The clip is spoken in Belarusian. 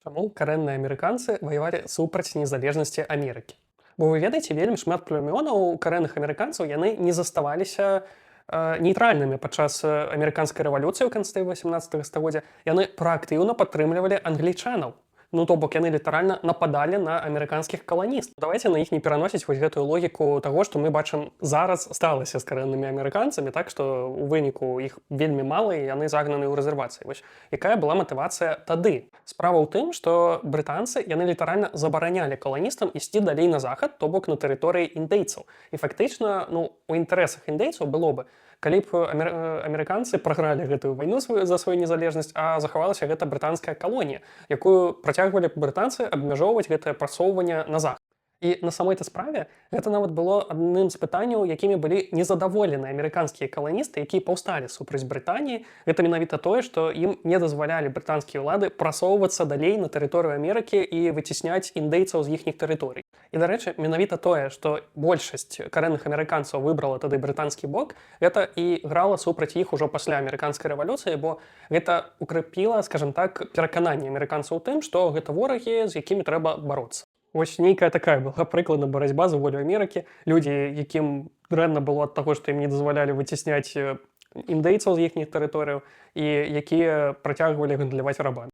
Чаму карэнныя амерыканцы ваявалі супраць незалежнасці Амерыкі? Бо вы ведаеце, вельмі шмат племёнаў карэнных амерыканцаў яны не заставаліся нейтральнымі падчас амерыканскай рэвалюцыі ў канцы 18 стагоддзя. Яны праактыўна падтрымлівалі англічанаў. Ну то бок яны літаральна нападалі на амерыканскіх каланістаў. Давайте на іх не пераносіць вось гэтую логіку таго, што мы бачым зараз сталася з карэннымі амерыканцамі, так што у выніку іх вельмі мала і яны загнаны ў рэзервацыі. Вось якая была матывацыя тады? Справа ў тым, што брытанцы яны літаральна забаранялі каланістам ісці далей на захад, то бок на тэрыторыі індейцаў. І фактычна, у інтарэсах індейцаў было бы, калі б амерыканцы прагралі гэтую вайну за сваю незалежнасць, а захавалася гэта брытанская калонія, якую працягвалі б брытанцы абмяжоўваць гэтае прасоўванне на захад. І на самой-то справе гэта нават было адным з пытанняў, якімі былі незадаволены амерыканскія каланісты, якія паўсталі супраць Брытаніі. Гэта менавіта тое, што ім не дазвалялі брытанскія ўлады прасоўвацца далей на тэрыторыю Амерыкі і выцісняць індейцаў з іхніх тэрыторый. І, дарэчы, менавіта тое, што большасць карэнных амерыканцаў выбрала тады брытанскі бок, гэта і грала супраць іх ужо пасля амерыканскай рэвалюцыі, бо гэта укрэпіла, скажам так, перакананне амерыканцаў у тым, што гэта ворагі, з якімі трэба бароцца. Вось нейкая такая была прыкладна барацьба за волю Амерыкі. Людзі, якім дрэнна было ад таго, што ім не дазвалялі выцісняць індейцаў з іхніх тэрыторыяў і якія працягвалі гандляваць рабамі.